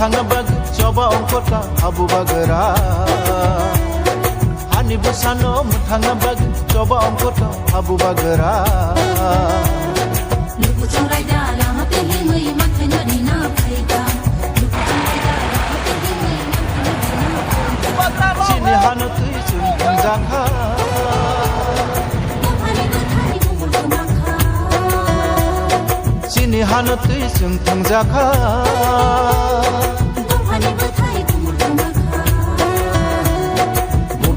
muthangna bag coba ongkota abu bagara hani busano muthangna bag coba ongkota abu bagara lupu churai da lama te himui mathna rina phaida lupu churai da lama te himui mathna rina chini hanu tui chun jangha chini hanu tui chun jangha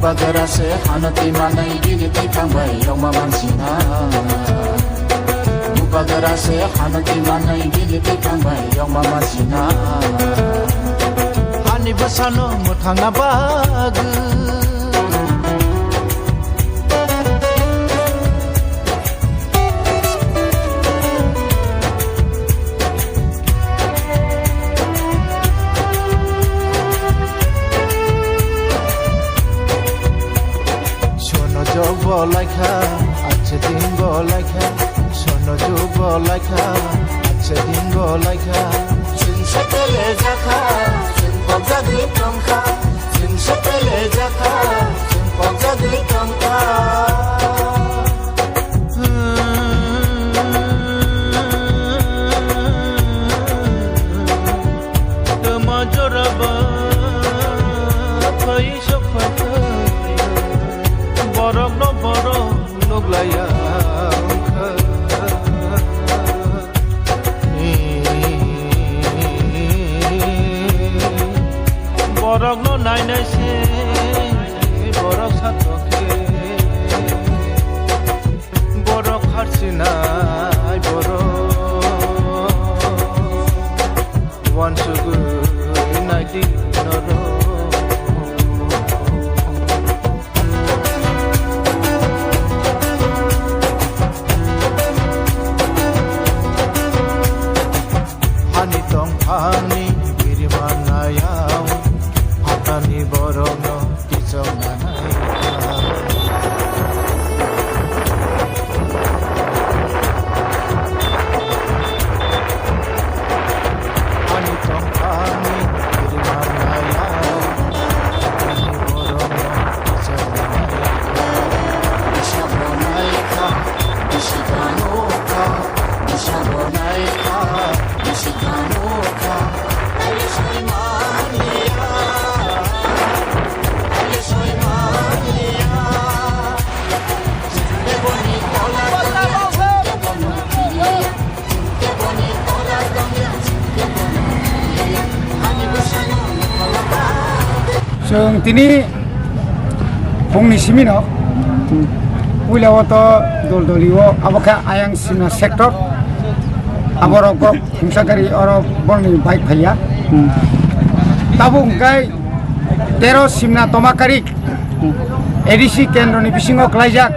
bagara se hanati manai gili tikangbai yoma mansina bagara se hanati manai gili tikangbai yoma mansina hani basano muthangna bag বলাইখা আছে দিন বলাইখা শোনো যো বলাইখা আছে দিন বলাইখা চিনসেলে জাখা চিন পজা দুই টংকা চিনসেলে জাখা চিন পজা দুই টংকা তোমা জোরাবা কই Safa borok no borok nuglaya borok no nai nai se borok satokhe borok harsinai borok one sugar night noro Ani birimanayam hatani borono kisonganai ani tongani birimanayam hatani borono kisonganai dishabonaika dishiganoka dishabonaika dishiganoka जों दिनै फुंनि सिमिनाव उइलावथ' दलदलियाव आबखा आयां सिमना sector आबरक खुंसागारि अरब बरनि bike फैया ताबु उंखाय 13 सिमना तमाकारि ADC केन्द्रनि बिसिङाव खालायजाक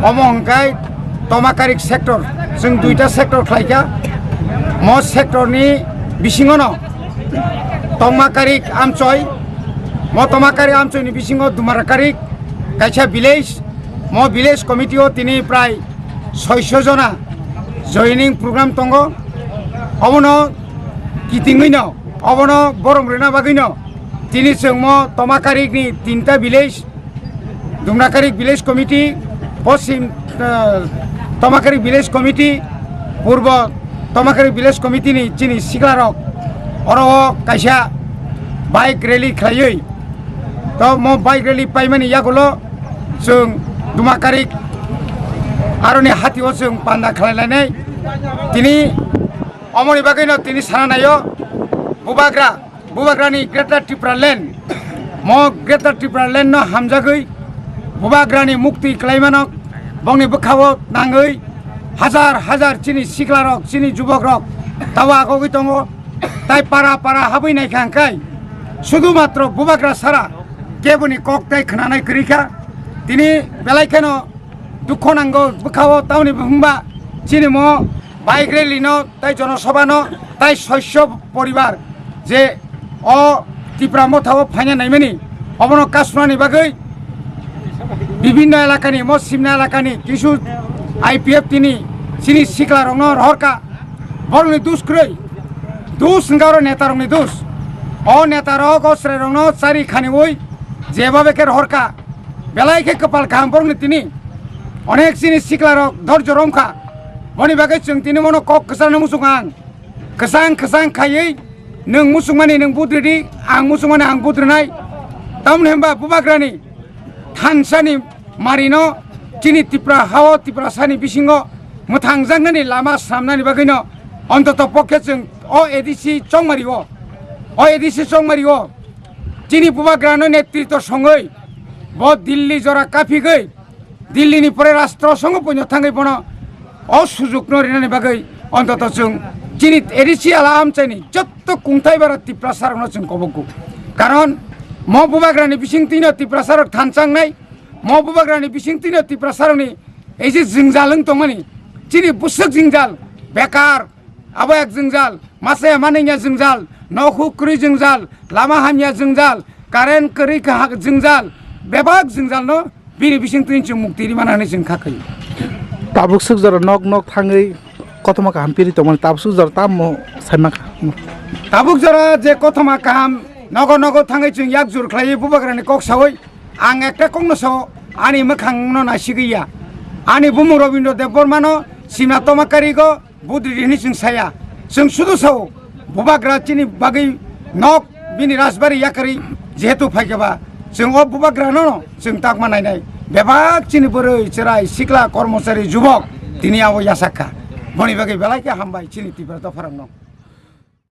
अम उंखाय तमाकारि sector जों दुइटा sector खालायखा म सेक्टरनि बिसिङावनो तमाकारि आमचय म तमाकारि आमचयनि बिसिङाव दुमाराकारि कायसा विलेज म विलेज कमिटियाव दिनै प्राय 600 जना जयनिं प्रोग्राम दंगो अबनो कितिङैनो अबनो बरम रेना बागैनो दिनै जों म तमाकारिनि 3टा विलेज दुमराकारि विलेज कमिटि पश्चिम तमाकारि विलेज कमिटि पूर्व तमाकारि विलेज कमिटिनि चिनि सिगारक अरो कायसा बाइक रैली खालायै तो म बाइक रैली पाइमानि यागोलो जों दुमाकारि आरनि हातियाव जों बान्दा खालायलायनाय दिनै अमनि बागैनो दिनै सानानायो बुबाग्रानि ग्रेटार त्रिपुरा लेन्ड म ग्रेटार त्रिपुरा लेन्ड न हामजागै बुबाग्रानि मुक्ति खालायमानक बंनि बोखावो नाङै हाजार हाजार चिनि सिख्लारक चिनि जुबकरक तावा आगै दङ ताइ पारा पारा हाबैनाय खांखाय शुधुमात्र बुबाग्रा सारा केबुनि ककताय खोनानाय करिखा दिनै बेलायखानो दुख नांगौ बोखावो तावनि बुंबा चिनि म बाइक रैली न ताइ जनसभा न ताइ 600 परिवार जे अ त्रिपुरा मथाव फाइना नायमानि अबनो कासुनानि बागै विभिन्न एलाकानि म सिमना एलाकानि किसु आईपीएफ तिनि चिनि सिख्ला रंनो रहरका बरनि दुष्क्रै দুষ গাওয়ার নেতারংনি দুষ ও নেতারক অস্ত্রেরংনো চারি খানি ওই যেভাবে কে হরকা বেলাইকে কপাল কাম পড়নি তিনি অনেক জিনিস শিখলারক ধৈর্য রমখা বনি বাকে जों তিনি মনো কক কসানো মুসুং আং কসাং খাইयै नों मुसुमानि नों बुद्रिदि आं मुसुमानि आं बुद्रिनाय तामने होमबा बुबाग्रानि थानसानि मारिनो चिनि तिप्रा हाव तिप्रा सानि बिसिङाव मोथांजांनानि लामा सामनानि बागैनो अन्तत पक्षे जों अ एडिसि चंमारिओ चिनि बुबाग्रानो नेतृत्व सङै ब दिल्ली जरा काफिगै दिल्लीनि परे राष्ट्र संग पयनो थाङै बनो अ सुजुग नरिनानि बागै अन्तत जों चिनि एडिसि आलाम चाइनि जत्त कुंथाइ बारा तिप्रा सारनो जों कबगु कारण म बुबाग्रानि बिसिं तिनो तिप्रा सारक थानसांनाय म बुबाग्रानि बिसिं तिनो तिप्रा सारनि এই যে জিংজালং তমানি চিনি বুসক জিংজাল বেকার আবো এক জিংজাল মাসে মানিয়া জিংজাল নখুকরি জিংজাল লামা হামিয়া জিংজাল কারেন্ট করি জিংজাল বেবাক জিংজাল ন বিনি বিसिं তিনচু মুক্তিरि मानानै जों खाखै ताबुक जरा नक थाङै कतमा काम पिरि तमन ताबुक जरा ताम साइमा ताबुक जरा जे कथमा काम नग थाङै जों याक जुर ख्लायै बुबाग्रानि कक सावै आं एकटा कंनो साव आनि मोखांनो नासिगैया आनि बुमु रबिन्द्र देव बर्मानो सिमा तमाकारिगो बुद्रिनि जों साया जों सुदु साव बुबाग्रा चिनि बागै नक बिनि राजबारि याकारि जेहेतु फाइगबा जों अ बुबाग्रानो जों ताकमा नायनाय बेबाक चिनि बोरै चेराय सिख्ला कर्मचारी जुबक दिनै आव यासाखा बनि बागै बेलायके हामबाय चिनि तिब्रा दफारांनो